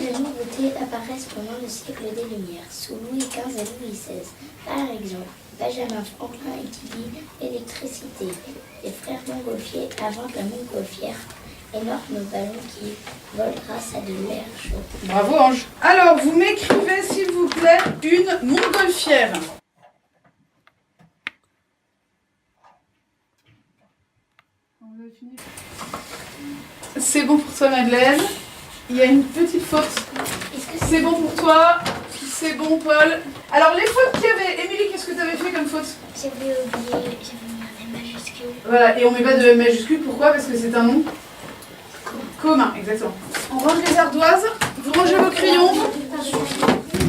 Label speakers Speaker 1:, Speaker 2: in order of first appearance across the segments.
Speaker 1: Les nouveautés apparaissent pendant le siècle des Lumières, sous Louis XV et Louis XVI. Par exemple, Benjamin Franklin étudie l'électricité. Les frères Montgolfier inventent la montgolfière, énorme ballon qui vole grâce à de l'air chaud.
Speaker 2: Bravo Ange. Alors, vous m'écrivez s'il vous plaît une montgolfière. C'est bon pour toi Madeleine. Il y a une petite faute. C'est bon pour toi. C'est bon Paul. Alors les fautes qu'il y avait, Émilie, qu'est-ce que tu avais fait comme faute?
Speaker 1: J'avais oublié, j'avais mis un M majuscule.
Speaker 2: Voilà, et on met pas de M majuscule, pourquoi? Parce que c'est un nom commun, exactement. On range les ardoises, vous rangez vos crayons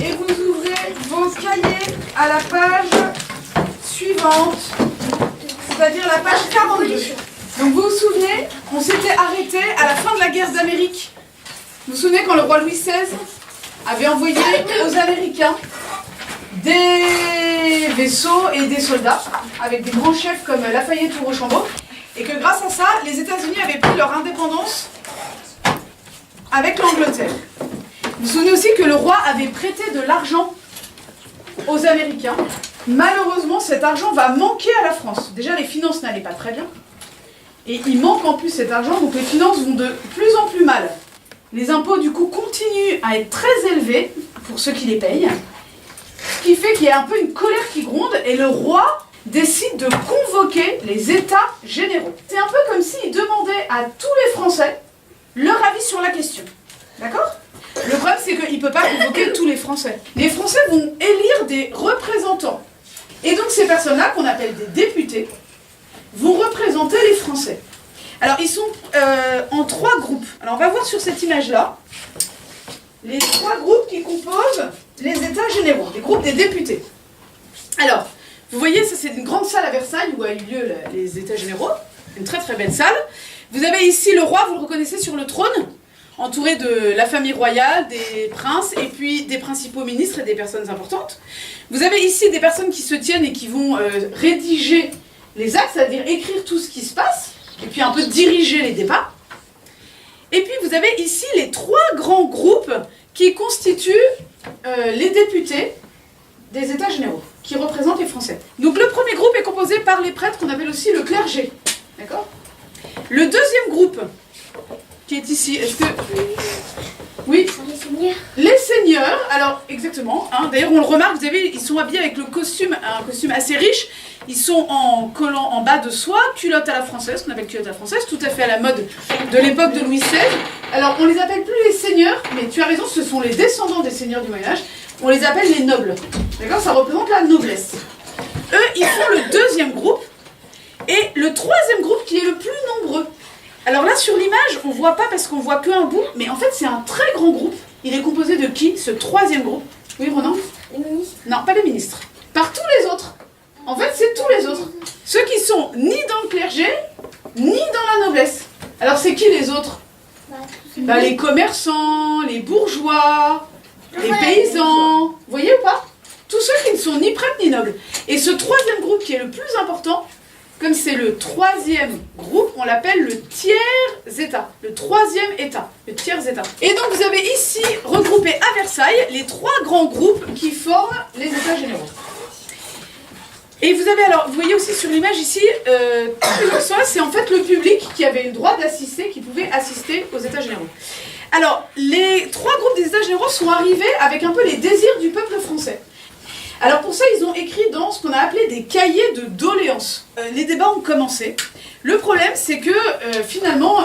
Speaker 2: et vous ouvrez vos cahiers à la page suivante, c'est-à-dire la page 42. Donc vous vous souvenez, on s'était arrêté à la fin de la guerre d'Amérique. Vous vous souvenez quand le roi Louis XVI avait envoyé aux Américains des vaisseaux et des soldats avec des grands chefs comme Lafayette ou Rochambeau, et que grâce à ça, les États-Unis avaient pris leur indépendance avec l'Angleterre. Vous vous souvenez aussi que le roi avait prêté de l'argent aux Américains. Malheureusement, cet argent va manquer à la France. Déjà, les finances n'allaient pas très bien. Et il manque en plus cet argent, donc les finances vont de plus en plus mal. Les impôts, du coup, continuent à être très élevés pour ceux qui les payent. Ce qui fait qu'il y a un peu une colère qui gronde et le roi décide de convoquer les États généraux. C'est un peu comme s'il demandait à tous les Français leur avis sur la question. D'accord ? Le problème, c'est qu'il ne peut pas convoquer tous les Français. Les Français vont élire des représentants. Et donc ces personnes-là, qu'on appelle des députés, vont représenter les Français. Alors ils sont en 3 groupes. Alors on va voir sur cette image-là les 3 groupes qui composent les États généraux, les groupes des députés. Alors, vous voyez, ça c'est une grande salle à Versailles où a eu lieu les États généraux, une très très belle salle. Vous avez ici le roi, vous le reconnaissez sur le trône, entouré de la famille royale, des princes et puis des principaux ministres et des personnes importantes. Vous avez ici des personnes qui se tiennent et qui vont rédiger les actes, c'est-à-dire écrire tout ce qui se passe, et puis un peu diriger les débats. Et puis vous avez ici les 3 grands groupes qui constituent les députés des États généraux, qui représentent les Français. Donc le premier groupe est composé par les prêtres qu'on appelle aussi le clergé. D'accord ? Le deuxième groupe, qui est ici, est-ce que... Oui.
Speaker 1: Les seigneurs.
Speaker 2: Les seigneurs, alors exactement, hein, d'ailleurs on le remarque, vous avez, ils sont habillés avec le costume, un costume assez riche, ils sont en collant en bas de soie, culotte à la française, qu'on appelle culotte à la française, tout à fait à la mode de l'époque de Louis XVI. Alors on les appelle plus les seigneurs, mais tu as raison, ce sont les descendants des seigneurs du Moyen-Âge, on les appelle les nobles, d'accord, ça représente la noblesse. Eux, ils font le deuxième groupe, et le troisième groupe qui est le plus nombreux. Alors là, sur l'image, on ne voit pas parce qu'on voit qu'un bout, mais en fait, c'est un très grand groupe. Il est composé de qui, ce troisième groupe? Oui, Ronan?
Speaker 1: Les ministres.
Speaker 2: Non, pas les ministres. Par tous les autres. En fait, c'est tous les autres. Ceux qui sont ni dans le clergé, ni dans la noblesse. Alors, c'est qui les autres? Les commerçants, les bourgeois, les paysans. Vous voyez ou pas? Tous ceux qui ne sont ni prêtres ni nobles. Et ce troisième groupe qui est le plus important, comme c'est le troisième groupe, on l'appelle le tiers-État. Le troisième État, le tiers-État. Et donc vous avez ici, regroupé à Versailles, les 3 grands groupes qui forment les États généraux. Et vous avez alors, vous voyez aussi sur l'image ici, c'est en fait le public qui avait le droit d'assister, qui pouvait assister aux États généraux. Alors, les 3 groupes des États généraux sont arrivés avec un peu les désirs du peuple français. Alors pour ça, ils ont écrit dans ce qu'on a appelé des cahiers de doléances. Les débats ont commencé. Le problème, c'est que finalement,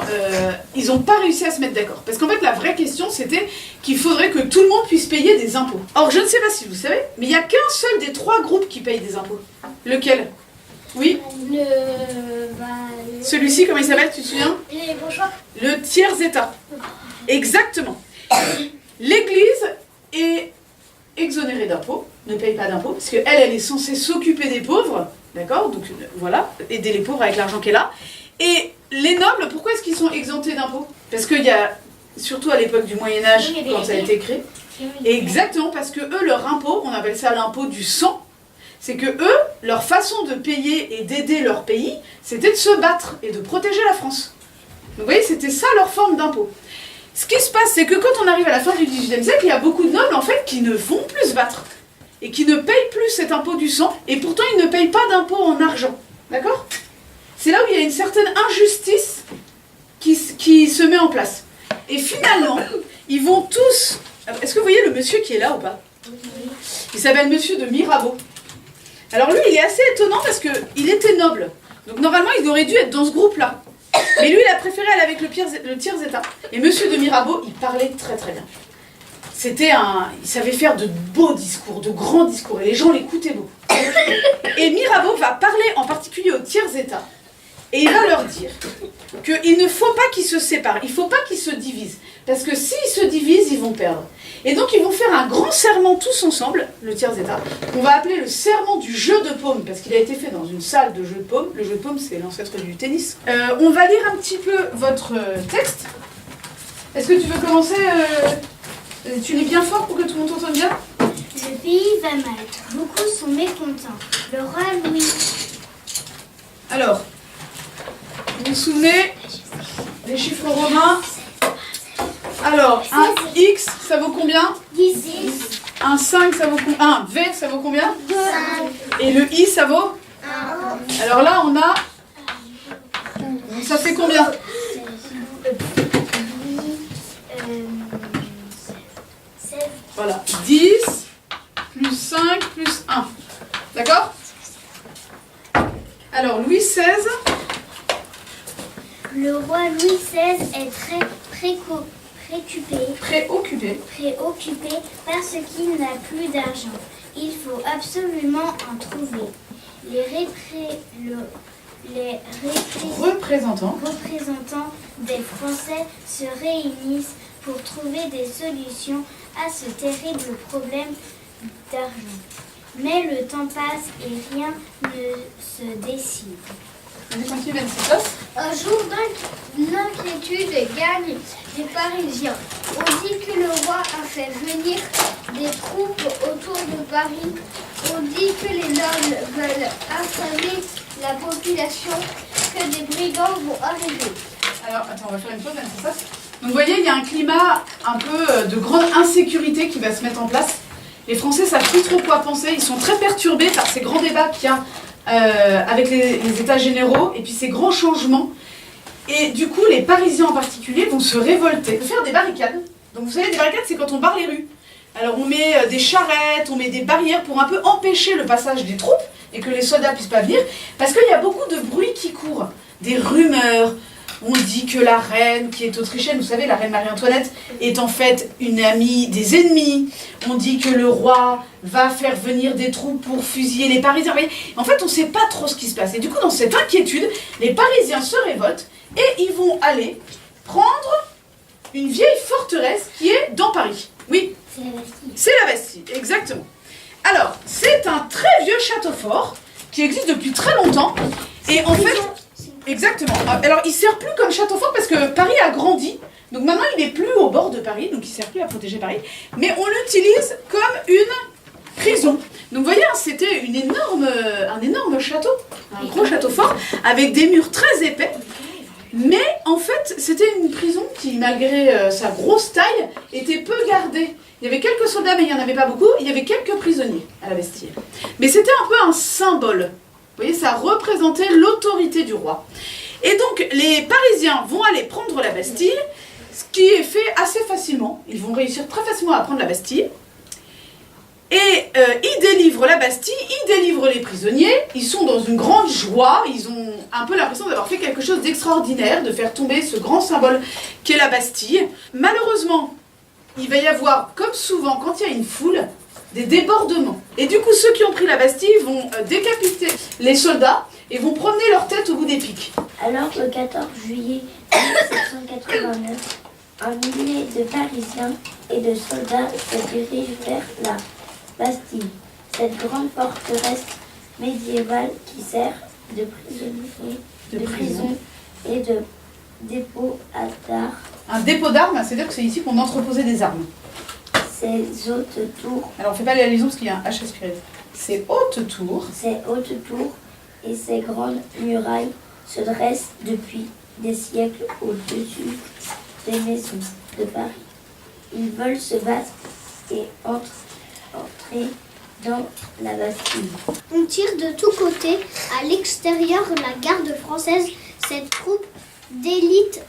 Speaker 2: ils n'ont pas réussi à se mettre d'accord. Parce qu'en fait, la vraie question, c'était qu'il faudrait que tout le monde puisse payer des impôts. Or, je ne sais pas si vous savez, mais il n'y a qu'un seul des 3 groupes qui paye des impôts. Lequel? Oui? Celui-ci, comment il s'appelle, tu te souviens?
Speaker 1: Les bourgeois.
Speaker 2: Le tiers-État. Exactement. L'Église est exonérée d'impôts, ne paye pas d'impôts, parce qu'elle, elle est censée s'occuper des pauvres, d'accord? Donc voilà, aider les pauvres avec l'argent qu'elle a. Et les nobles, pourquoi est-ce qu'ils sont exemptés d'impôts? Parce qu'il y a, surtout à l'époque du Moyen-Âge, quand ça a été créé, exactement, parce que eux, leur impôt, on appelle ça l'impôt du sang, c'est que eux, leur façon de payer et d'aider leur pays, c'était de se battre et de protéger la France. Donc vous voyez, c'était ça leur forme d'impôt. ce qui se passe, c'est que quand on arrive à la fin du XVIIIe siècle, il y a beaucoup de nobles en fait qui ne vont plus se battre et qui ne payent plus cet impôt du sang, et pourtant ils ne payent pas d'impôt en argent. D'accord? C'est là où il y a une certaine injustice qui se met en place. Et finalement, ils vont tous... Est-ce que vous voyez le monsieur qui est là ou pas? Il s'appelle monsieur de Mirabeau. Alors lui, il est assez étonnant parce qu'il était noble. Donc normalement, il aurait dû être dans ce groupe-là. Mais lui, il a préféré aller avec le tiers-état. Et monsieur de Mirabeau, il parlait très très bien. Il savait faire de beaux discours, de grands discours, et les gens l'écoutaient beaucoup. Et Mirabeau va parler en particulier au tiers-état, et il va leur dire qu'il ne faut pas qu'ils se séparent, il ne faut pas qu'ils se divisent, parce que s'ils se divisent, ils vont perdre. Et donc ils vont faire un grand serment tous ensemble, le tiers-état, qu'on va appeler le serment du jeu de paume, parce qu'il a été fait dans une salle de jeu de paume. Le jeu de paume, c'est l'ancêtre du tennis. On va lire un petit peu votre texte. Est-ce que tu veux commencer tu lis bien fort pour que tout le monde t'entende bien?
Speaker 3: Le pays va mal. Beaucoup sont mécontents. Le roi Louis.
Speaker 2: Alors, vous vous souvenez des chiffres romains? Alors, un X, ça vaut combien?
Speaker 3: 10.
Speaker 2: Un 5, ça vaut combien? Un V, ça vaut combien?
Speaker 3: 5.
Speaker 2: Et le I, ça vaut?
Speaker 3: 1.
Speaker 2: Alors là, on a... Donc ça fait combien?
Speaker 3: 16.
Speaker 2: Voilà, 10, plus 5, plus 1. D'accord? Alors, Louis XVI...
Speaker 3: Le roi Louis XVI est très préoccupé parce qu'il n'a plus d'argent. Il faut absolument en trouver. Les représentants des Français se réunissent pour trouver des solutions à ce terrible problème d'argent. Mais le temps passe et rien ne se décide. Un jour l'inquiétude gagne les Parisiens. On dit que le roi a fait venir des troupes autour de Paris. On dit que les nobles veulent affamer la population, que des brigands vont arriver.
Speaker 2: Alors, attends, on va faire une pause, c'est ça. Donc vous voyez, il y a un climat un peu de grande insécurité qui va se mettre en place. Les Français savent plus trop quoi penser. Ils sont très perturbés par ces grands débats qu'il y a avec les États généraux et puis ces grands changements. Et du coup, les Parisiens en particulier vont se révolter, faire des barricades. Donc vous savez, des barricades, c'est quand on barre les rues. Alors on met des charrettes, on met des barrières pour un peu empêcher le passage des troupes et que les soldats puissent pas venir, parce qu'il y a beaucoup de bruit qui court, des rumeurs. On dit que la reine, qui est autrichienne, vous savez, la reine Marie-Antoinette, est en fait une amie des ennemis. On dit que le roi va faire venir des troupes pour fusiller les Parisiens. Vous voyez, en fait, on ne sait pas trop ce qui se passe. Et du coup, dans cette inquiétude, les Parisiens se révoltent et ils vont aller prendre une vieille forteresse qui est dans Paris. Oui,
Speaker 3: c'est la Bastille.
Speaker 2: C'est la Bastille, exactement. Alors, c'est un très vieux château fort qui existe depuis très longtemps. Et en fait... Exactement. Alors, il ne sert plus comme château fort parce que Paris a grandi. Donc maintenant, il n'est plus au bord de Paris, donc il ne sert plus à protéger Paris. Mais on l'utilise comme une prison. Donc vous voyez, c'était un énorme château, un gros château fort, avec des murs très épais. Mais en fait, c'était une prison qui, malgré sa grosse taille, était peu gardée. Il y avait quelques soldats, mais il n'y en avait pas beaucoup. Il y avait quelques prisonniers à la Bastille. Mais c'était un peu un symbole. Vous voyez, ça représentait l'autorité du roi. Et donc, les Parisiens vont aller prendre la Bastille, ce qui est fait assez facilement. Ils vont réussir très facilement à prendre la Bastille. Et ils délivrent la Bastille, ils délivrent les prisonniers. Ils sont dans une grande joie. Ils ont un peu l'impression d'avoir fait quelque chose d'extraordinaire, de faire tomber ce grand symbole qu'est la Bastille. Malheureusement, il va y avoir, comme souvent, quand il y a une foule, des débordements. Et du coup, ceux qui ont pris la Bastille vont décapiter les soldats et vont promener leur tête au bout des pics.
Speaker 1: Alors, le 14 juillet 1789, un millier de Parisiens et de soldats se dirigent vers la Bastille, cette grande forteresse médiévale qui sert de prisonnier, de prison et de dépôt d'armes.
Speaker 2: Un dépôt d'armes, c'est-à-dire que c'est ici qu'on entreposait des armes.
Speaker 1: Ces hautes tours.
Speaker 2: Alors on ne fait pas la liaison parce qu'il y a un H aspiré. Ces hautes tours.
Speaker 1: Ces hautes tours et ces grandes murailles se dressent depuis des siècles au-dessus des maisons de Paris. Ils veulent se battre et entrer dans la Bastille.
Speaker 3: On tire de tous côtés. À l'extérieur, la garde française, cette troupe d'élite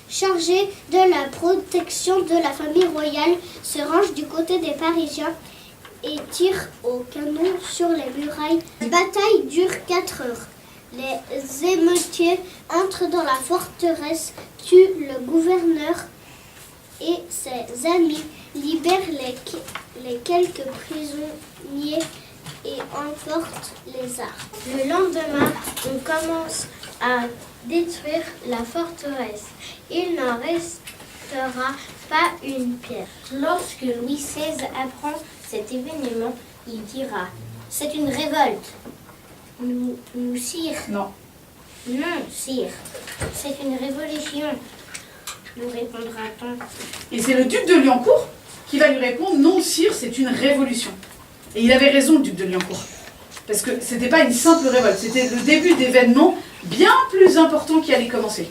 Speaker 3: chargée de la protection de la famille royale, se range du côté des Parisiens et tire au canon sur les murailles. La bataille dure 4 heures. Les émeutiers entrent dans la forteresse, tuent le gouverneur et ses amis, libèrent les quelques prisonniers et emportent les armes. Le lendemain, on commence à détruire la forteresse. Il n'en restera pas une pierre.
Speaker 1: Lorsque Louis XVI apprend cet événement, il dira « C'est une révolte ». Nous, sire.
Speaker 2: Non.
Speaker 1: Non, sire. C'est une révolution, nous répondra-t-on.
Speaker 2: Et c'est le duc de Liancourt qui va lui répondre « Non, sire, c'est une révolution ». Et il avait raison, le duc de Liancourt. Parce que c'était pas une simple révolte, c'était le début d'événements bien plus importants qui allaient commencer.